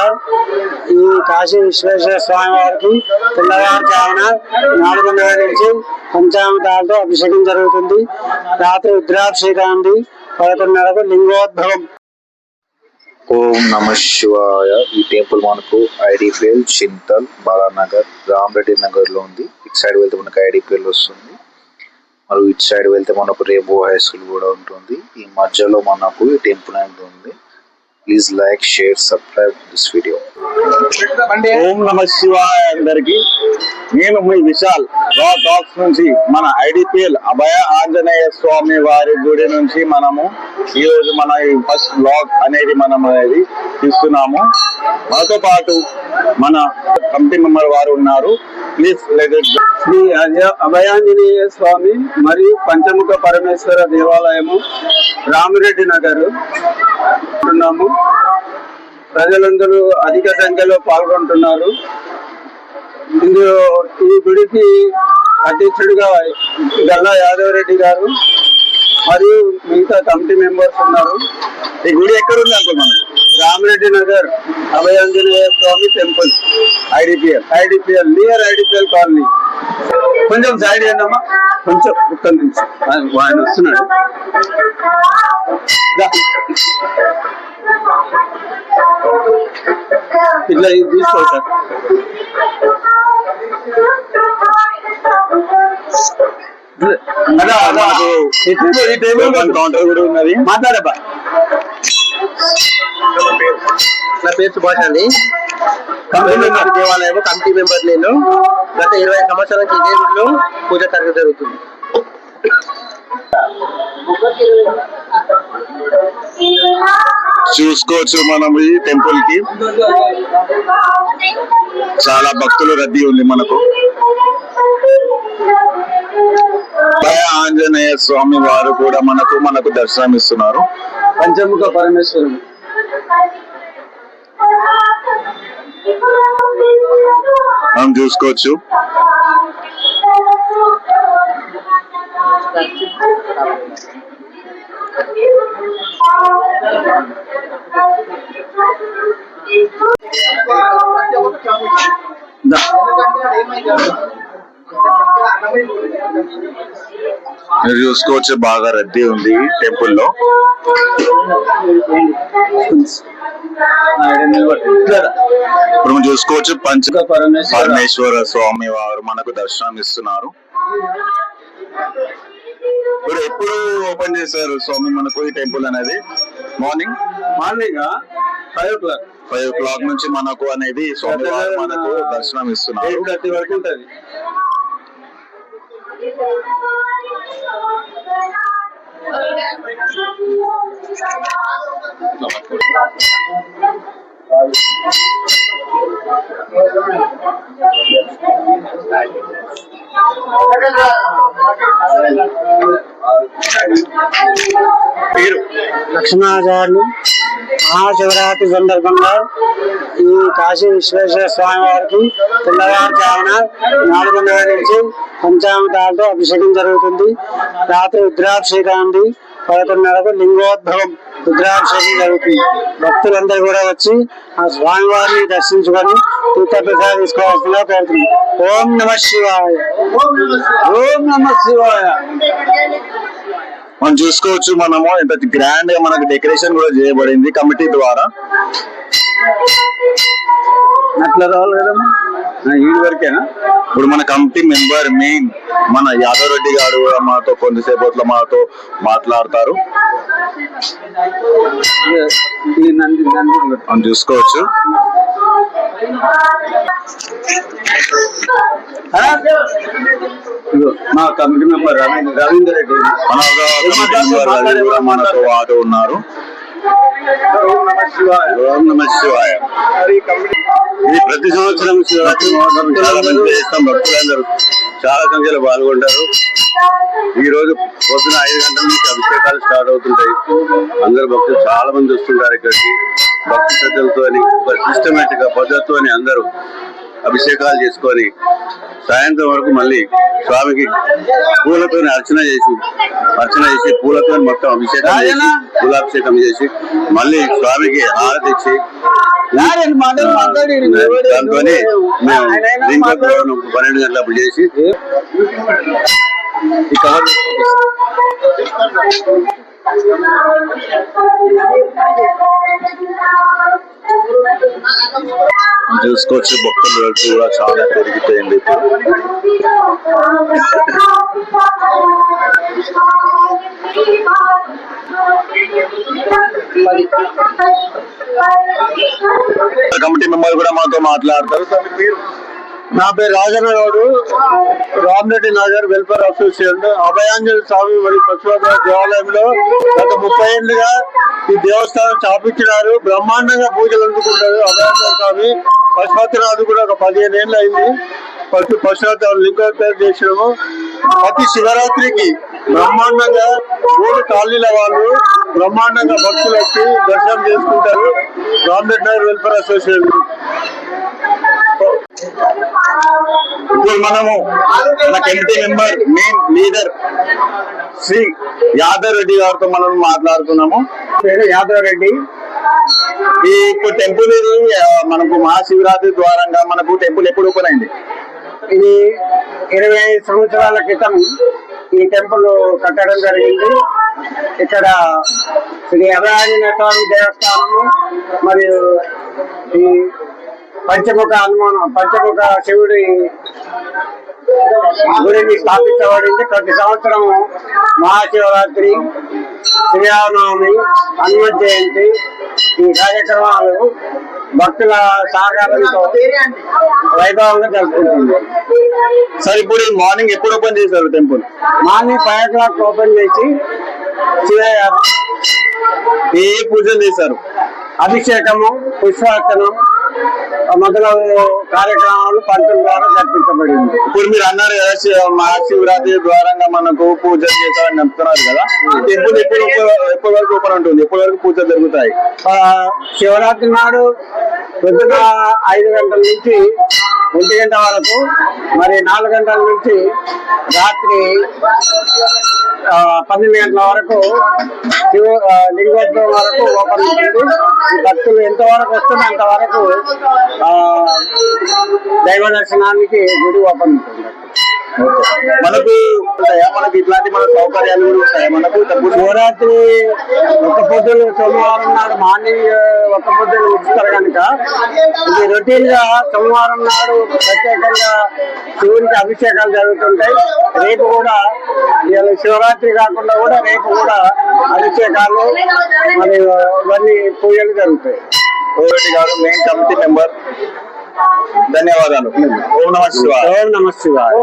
బంగారు ఈ కాశీ విశ్వేశ్వర స్వామి వారికి తెల్లవారుజామున 4:30 నుంచి పంచామృతాలతో అభిషేకం జరుగుతుంది. రాత్రి రుద్రాభిషేకం ఉంది. 11:30కు లింగోద్భవం. ఓం నమ శివాయ. ఈ టెంపుల్ మనకు ఐడిపిఎల్, చింతల్, బాలానగర్, రామరెడ్డి నగర్ లో ఉంది. ఇటు సైడ్ వెళ్తే మనకు ఐడిపిఎల్ వస్తుంది. మరియు ఇటు సైడ్ వెళ్తే మనకు రేబో హై స్కూల్ కూడా ఉంటుంది. ఈ మధ్యలో మనకు ఈ టెంపుల్ అనేది ఉంది. Please like, share, subscribe this video. ఓం నమ శివాయ అందరికి. నేను మీ విశాల్ రా టాక్స్ నుంచి మన ఐడిపిఎల్ అభయ ఆంజనేయ స్వామి వారి గుడి నుంచి మనము ఈ రోజు మన ఫస్ట్ బ్లాగ్ అనేది ఇస్తున్నాము. మనతో పాటు మన కమిటీ మెంబర్ వారు ఉన్నారు. ప్లీజ్ శ్రీ అభయాంజనేయ స్వామి మరియు పంచముఖ పరమేశ్వర దేవాలయము, రామిరెడ్డి నగర్ ఉంటున్నాము. ప్రజలందరూ అధిక సంఖ్యలో పాల్గొంటున్నారు. ఇందులో ఈ గుడికి అధ్యక్షుడిగా గల్లా యాదవ్ రెడ్డి గారు మరియు మిగతా కమిటీ మెంబర్స్ ఉన్నారు. ఈ గుడి ఎక్కడుంది అనుకున్నాను? Ramireddy Nagar Abhayanjaneya Swamy temple, IDPL near IDPL colony. కొంచెం సైడ్ ఏంటమ్మా, కొంచెం ఇక్కడ నుంచి ఆయన వస్తున్నాడు. ఇట్లా తీసుకోవచ్చు. కౌంటర్ కూడా ఉన్నది. మాట్లాడబ్బా. నా పేరు సుభాష్ అండి. కమిటీ మెంబర్ దేవాలయం కమిటీ మెంబర్. నేను గత 20 సంవత్సరాల నుంచి ఇదే గుడిలో పూజ తరగతి జరుగుతుంది. చూసుకోవచ్చు మనం ఈ టెంపుల్ కి చాలా భక్తులు రద్దీ ఉంది. మనకు ఆంజనేయ స్వామి వారు కూడా మనకు దర్శనం ఇస్తున్నారు. పంచముఖ పరమేశ్వరుడు. మనం చూసుకోవచ్చు. మీరు చూసుకోవచ్చు బాగా రద్దీ ఉంది టెంపుల్ లో. ఇప్పుడు మనం చూసుకోవచ్చు పంచముఖ పరమేశ్వర స్వామి వారు మనకు దర్శనం ఇస్తున్నారు. ఇప్పుడు ఎప్పుడు ఓపెన్ చేశారు స్వామి మనకు ఈ టెంపుల్ అనేది? మార్నింగ్ 5 o'clock నుంచి మనకు అనేది స్వామి వారు మనకు దర్శనం ఇస్తున్నారు. 8:30 వరకు ఉంటది. లక్ష్మణాచార్యులు మహాశివరాత్రి సందర్భంగా ఈ కాశీ విశ్వేశ్వర స్వామి వారికి తెల్లవారుజామున 4:30 నుంచి పంచామృతాలతో అభిషేకం జరుగుతుంది. రాత్రి రుద్రాభిషేకం ఉంది. 11:30కు లింగోద్భవం రుద్రాభిషేకం జరుగుతుంది. భక్తులందరూ కూడా వచ్చి ఆ స్వామివారిని దర్శించుకొని తీర్థప్రసాదం తీసుకోవాల్సిందిగా కోరుతున్నాం. ఓం నమ శివాయ. ఓం నమ శివాయ. మనం చూసుకోవచ్చు మనము ఎంత గ్రాండ్ గా మనకు డెకరేషన్ కూడా చేయబడింది కమిటీ ద్వారా. అట్లా రావాలి కదమ్మా, ఈ వరకేనా? ఇప్పుడు మన కమిటీ మెంబర్ మెయిన్ మన యాదవ్ రెడ్డి గారు కూడా మాతో కొంతసేపట్లో మాతో మాట్లాడతారు. మనం చూసుకోవచ్చు. మా కమిటీ మెంబర్ రవీందర్ రెడ్డి మనతో వాడు ఉన్నారు. ఓం నమ శివాయ. ఇది ప్రతి సంవత్సరం శివరాత్రి మహోత్సవం చాలా మంది చేస్తాం. భక్తులందరూ చాలా సంఖ్యలో పాల్గొంటారు. ఈ రోజు పొద్దున 5 గంటల నుంచి అభిషేకాలు స్టార్ట్ అవుతుంటాయి. అందరు భక్తులు చాలా మంది వస్తుంటారు ఇక్కడికి. భక్తి శ్రద్ధలతో సిస్టమేటిక్ గా పద్ధతితో అందరూ అభిషేకాలు చేసుకొని సాయంత్రం వరకు మళ్ళీ స్వామికి పూలతో అర్చన చేసి పూలతో మొత్తం అభిషేకం చేసి పూలాభిషేకం చేసి మళ్ళీ స్వామికి హారతి ఇచ్చి దాంతో మేము ఇంకొక 12 గంటలప్పుడు చేసి ఈ కవర్ చూసుకోవచ్చు. భక్తుల రద్దీ కూడా చాలా పెరిగిపోయింది ఇప్పుడు. కమిటీ మెంబర్ కూడా మాతో మాట్లాడతారు. నా పేరు రాజన్న గౌడు, రామరెడ్డి నగర్ వెల్ఫేర్ అసోసియేషన్. అభయాంజలి స్వామి మరియు పశుపతి దేవాలయంలో గత 30 ఏళ్ళుగా ఈ దేవస్థానం స్థాపించినారు. బ్రహ్మాండంగా పూజలు అందుకుంటారు అభయాంజలి స్వామి. పశుపతినాథ్ కూడా ఒక 15 ఏళ్ళు అయింది. పశుపతి లింగోద్ధారం చేసినాము. ప్రతి శివరాత్రికి బ్రహ్మాండంగా 3 కాలనీల వాళ్ళు బ్రహ్మాండంగా భక్తులు వచ్చి దర్శనం చేసుకుంటారు. Ramareddy Nagar welfare association. ఇప్పుడు మనము మన committee member main leader Shri Yadav Reddy గారితో మనం మాట్లాడుతున్నాము. పేరు యాదవ్ రెడ్డి. ఈ ఇప్పుడు టెంపుల్ ఇది మనకు మహాశివరాత్రి ద్వారంగా మనకు టెంపుల్ ఎప్పుడు ఓపెన్ అయింది? ఇది 25 సంవత్సరాల క్రితం ఈ టెంపుల్ కట్టడం జరిగింది. ఇక్కడ శ్రీ అభయాంజనేయ స్వామి దేవస్థానము మరియు ఈ పంచముఖ శివుడి గుడిని స్థాపించబడింది. ప్రతి సంవత్సరం మహాశివరాత్రి, శ్రీరామనవమి, హనుమత్ జయంతి ఈ కార్యక్రమాలు భక్తుల సహకారంతో వైభవంగా జరుపుకుంటుంది. సార్ ఇప్పుడు మార్నింగ్ ఎప్పుడు ఓపెన్ చేశారు టెంపుల్? మార్నింగ్ 5 o'clock ఓపెన్ చేసి ఏ పూజలు చేశారు? అభిషేకము, పుష్పార్చనం మొదలగు కార్యక్రమాలు పంతుల ద్వారా జరిపించబడింది. ఇప్పుడు మీరు అన్నారు కదా మహాశివరాత్రి ద్వారంగా మనకు పూజలు చేశారని చెప్తున్నారు కదా, టెంపుల్ ఎప్పటి వరకు ఓపెన్ ఉంటుంది? ఎప్పటి వరకు పూజలు జరుగుతాయి? శివరాత్రి నాడు పొద్దున 5 గంటల నుంచి 1 గంట వరకు, మరి 4 గంటల నుంచి రాత్రి 12 గంటల వరకు లింగోద్భవం వరకు ఓపెన్ ఉంటుంది. భక్తులు ఎంతవరకు వస్తుందో అంతవరకు దైవ దర్శనానికి గుడి ఓపెన్ ఉంటుంది. మనకు ఇట్లాంటి మన సౌకర్యాలు కూడా ఉంటాయా మనకు? శివరాత్రి ఒక్క పొద్దులు సోమవారం నాడు మార్నింగ్ ఒక్క పొద్దులు ఇస్తారు కనుక ఇది రొటీన్ గా సోమవారం నాడు ప్రత్యేకంగా శివునికి అభిషేకాలు జరుగుతుంటాయి. రేపు కూడా శివరాత్రి కాకుండా కూడా రేపు కూడా అభిషేకాలు మరియు ఇవన్నీ పూజలు జరుగుతాయి. రెడ్డి గారు మెయిన్ కమిటీ మెంబర్, ధన్యవాదాలు. ఓం నమః శివాయ. ఓం నమః శివాయ.